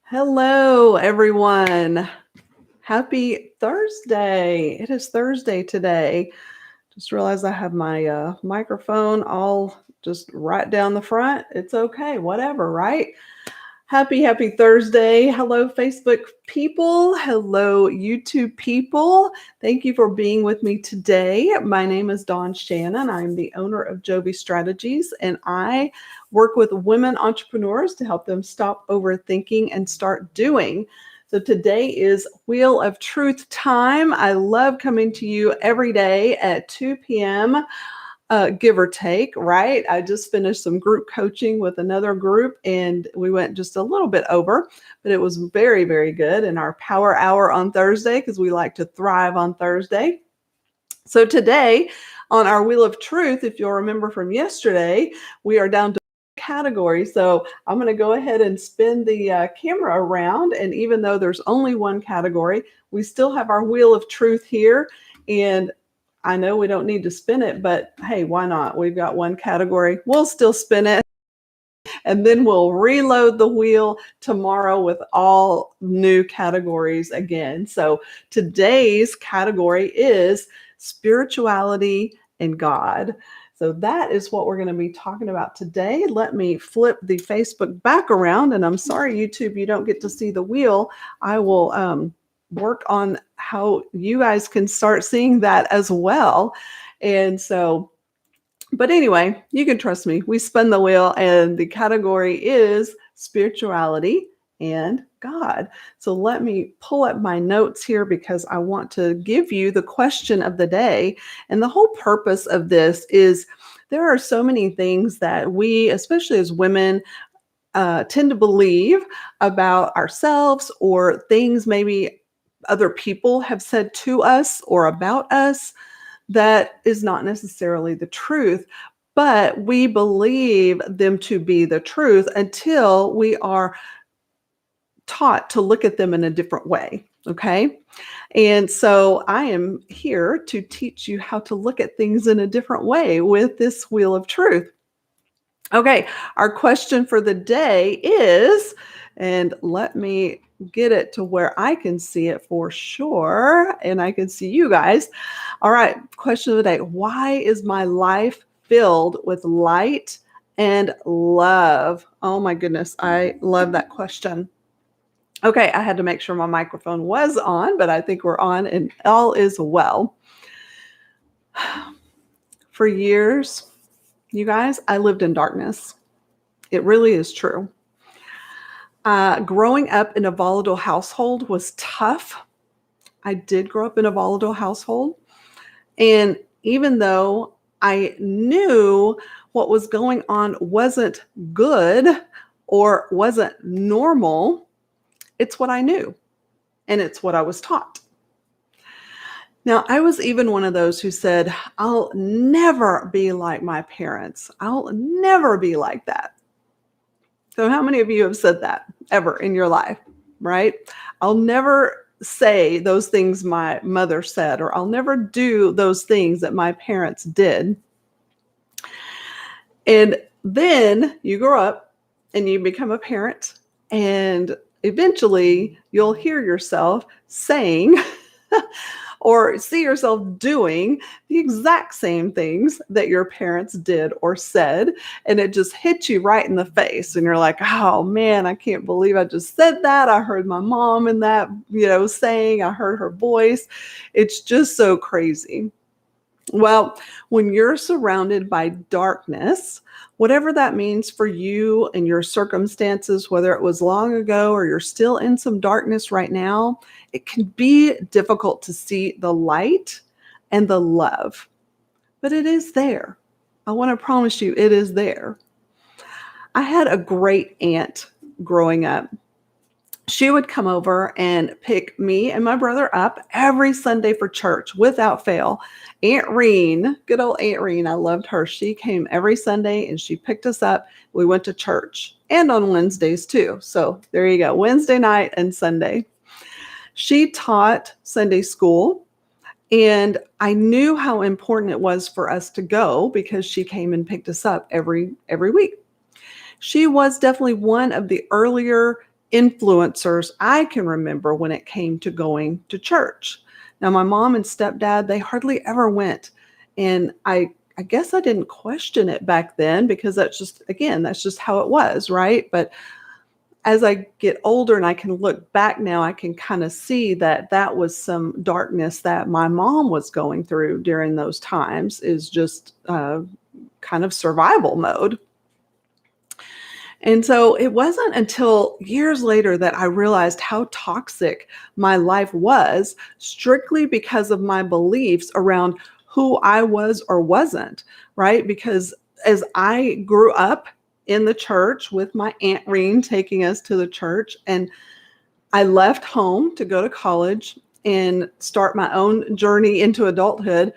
Hello, everyone. Happy Thursday. It is Thursday today. Just realized I have my microphone all just right down the front. It's okay, whatever, right? Happy Thursday. Hello, Facebook people. Hello, YouTube people. Thank you for being with me today. My name is Dawn Shannon. I'm the owner of Jovi Strategies, and I work with women entrepreneurs to help them stop overthinking and start doing. So today is Wheel of Truth time. I love coming to you every day at 2 p.m. Give or take, right? I just finished some group coaching with another group and we went just a little bit over, but it was very, very good in our power hour on Thursday because we like to thrive on Thursday. So today on our Wheel of Truth, if you'll remember from yesterday, we are down to category. So I'm going to go ahead and spin the camera around. And even though there's only one category, we still have our Wheel of Truth here. And I know we don't need to spin it, but hey, why not? We've got one category. We'll still spin it. And then we'll reload the wheel tomorrow with all new categories again. So today's category is spirituality and God. So that is what we're going to be talking about today. Let me flip the Facebook back around. And I'm sorry, YouTube, you don't get to see the wheel. I will work on how you guys can start seeing that as well. And so, but anyway, you can trust me. We spun the wheel and the category is spirituality and God. So let me pull up my notes here because I want to give you the question of the day. And the whole purpose of this is there are so many things that we, especially as women, tend to believe about ourselves or things maybe other people have said to us or about us that is not necessarily the truth, but we believe them to be the truth until we are taught to look at them in a different way. Okay. And so I am here to teach you how to look at things in a different way with this Wheel of Truth. Okay. Our question for the day is, and let me get it to where I can see it for sure. And I can see you guys. All right. Question of the day. Why is my life filled with light and love? Oh my goodness. I love that question. Okay. I had to make sure my microphone was on, but I think we're on and all is well. For years, you guys, I lived in darkness. It really is true. Growing up in a volatile household was tough. I did grow up in a volatile household. And even though I knew what was going on wasn't good or wasn't normal, it's what I knew and it's what I was taught. Now, I was even one of those who said, I'll never be like my parents. I'll never be like that. So how many of you have said that ever in your life, right? I'll never say those things my mother said, or I'll never do those things that my parents did. And then you grow up and you become a parent, and eventually you'll hear yourself saying, or see yourself doing the exact same things that your parents did or said. And it just hits you right in the face. And you're like, oh man, I can't believe I just said that. I heard my mom in that, saying, I heard her voice. It's just so crazy. Well, when you're surrounded by darkness, whatever that means for you and your circumstances, whether it was long ago or you're still in some darkness right now, it can be difficult to see the light and the love. But it is there. I want to promise you, it is there. I had a great aunt growing up. She would come over and pick me and my brother up every Sunday for church without fail. Aunt Reen, good old Aunt Reen, I loved her. She came every Sunday and she picked us up. We went to church and on Wednesdays too. So there you go, Wednesday night and Sunday. She taught Sunday school, and I knew how important it was for us to go because she came and picked us up every week. She was definitely one of the earlier influencers I can remember when it came to going to church. Now, my mom and stepdad, they hardly ever went. And I guess I didn't question it back then because that's just, again, that's just how it was, right? But as I get older and I can look back now, I can kind of see that that was some darkness that my mom was going through during those times, is just kind of survival mode. And so it wasn't until years later that I realized how toxic my life was, strictly because of my beliefs around who I was or wasn't, right? Because as I grew up in the church with my Aunt Reen taking us to the church, and I left home to go to college and start my own journey into adulthood,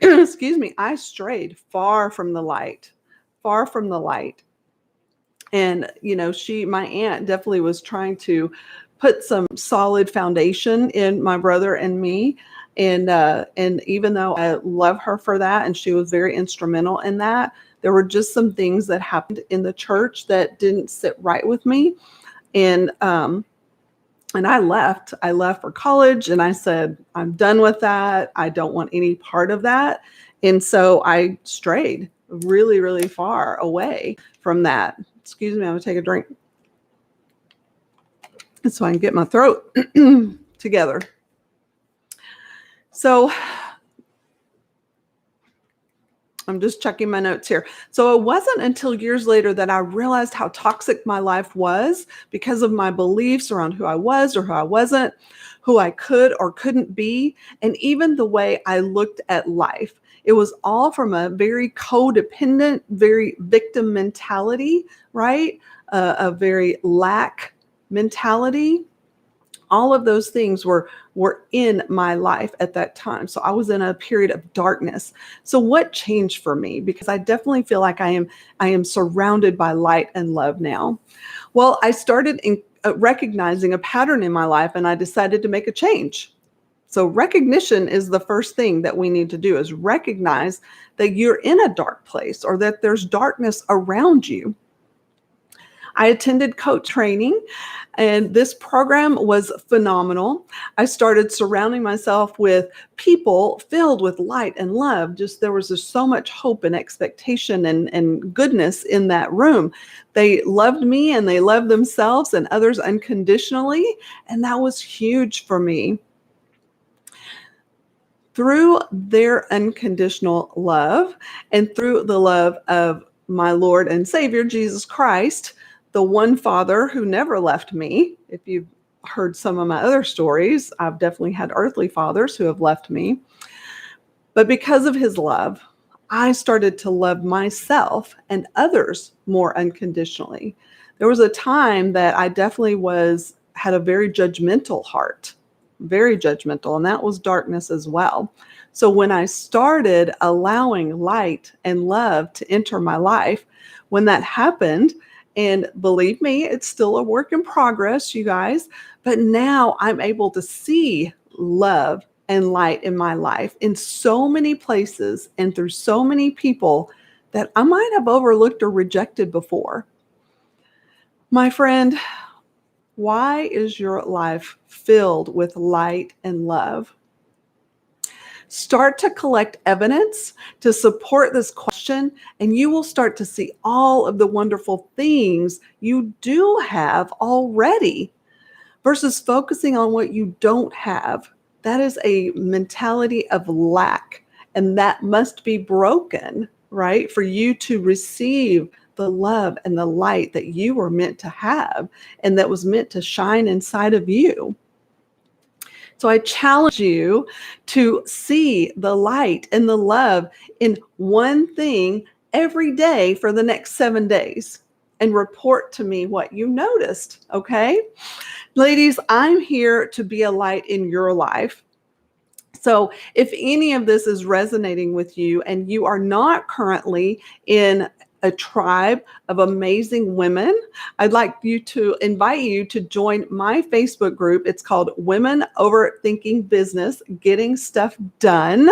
excuse me, I strayed far from the light, far from the light. And, my aunt definitely was trying to put some solid foundation in my brother and me. And even though I love her for that, and she was very instrumental in that, there were just some things that happened in the church that didn't sit right with me. And I left. I left for college and I said, I'm done with that. I don't want any part of that. And so I strayed really, really far away from that. Excuse me, I'm going to take a drink so I can get my throat together. So I'm just checking my notes here. So it wasn't until years later that I realized how toxic my life was because of my beliefs around who I was or who I wasn't, who I could or couldn't be, and even the way I looked at life. It was all from a very codependent, very victim mentality, right? A very lack mentality. All of those things were in my life at that time. So I was in a period of darkness. So what changed for me? Because I definitely feel like I am surrounded by light and love now. Well, I started recognizing a pattern in my life, and I decided to make a change. So recognition is the first thing that we need to do, is recognize that you're in a dark place or that there's darkness around you. I attended coach training, and this program was phenomenal. I started surrounding myself with people filled with light and love. There was just so much hope and expectation and goodness in that room. They loved me and they loved themselves and others unconditionally, and that was huge for me. Through their unconditional love and through the love of my Lord and Savior, Jesus Christ, the one Father who never left me. If you've heard some of my other stories, I've definitely had earthly fathers who have left me. But because of his love, I started to love myself and others more unconditionally. There was a time that I definitely had a very judgmental heart, very judgmental, and that was darkness as well. So when I started allowing light and love to enter my life, when that happened, and believe me, it's still a work in progress, you guys, but now I'm able to see love and light in my life in so many places and through so many people that I might have overlooked or rejected before. My friend, why is your life filled with light and love? Start to collect evidence to support this question, and you will start to see all of the wonderful things you do have already versus focusing on what you don't have. That is a mentality of lack, and that must be broken, right? For you to receive the love and the light that you were meant to have and that was meant to shine inside of you. So I challenge you to see the light and the love in one thing every day for the next 7 days and report to me what you noticed, okay? Ladies, I'm here to be a light in your life. So if any of this is resonating with you and you are not currently in a tribe of amazing women, I'd like to invite you to join my Facebook group. It's called Women Overthinking Business, Getting Stuff Done.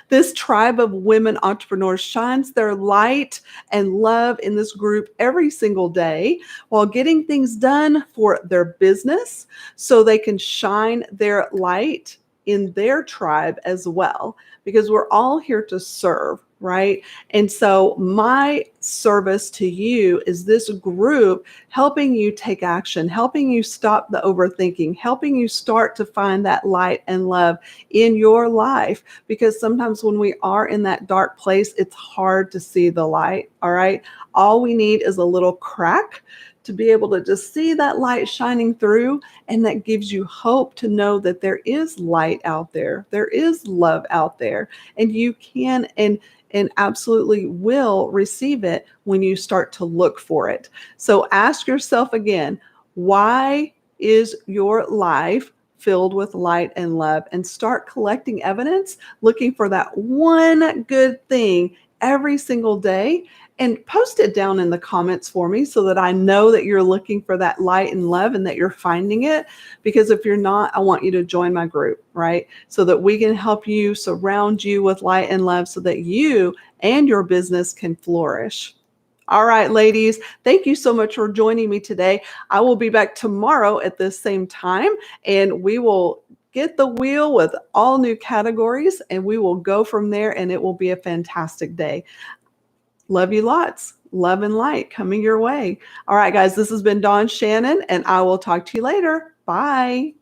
This tribe of women entrepreneurs shines their light and love in this group every single day while getting things done for their business so they can shine their light in their tribe as well, because we're all here to serve, right? And so my service to you is this group helping you take action, helping you stop the overthinking, helping you start to find that light and love in your life. Because sometimes when we are in that dark place, it's hard to see the light, all right? All we need is a little crack to be able to just see that light shining through. And that gives you hope to know that there is light out there. There is love out there. And you can and absolutely will receive it when you start to look for it. So ask yourself again, why is your life filled with light and love? And start collecting evidence, looking for that one good thing every single day, and post it down in the comments for me so that I know that you're looking for that light and love and that you're finding it. Because if you're not, I want you to join my group, right? So that we can help you, surround you with light and love so that you and your business can flourish. All right, ladies, thank you so much for joining me today. I will be back tomorrow at this same time, and we will get the wheel with all new categories, and we will go from there, and it will be a fantastic day. Love you lots. Love and light coming your way. All right, guys, this has been Dawn Shannon, and I will talk to you later. Bye.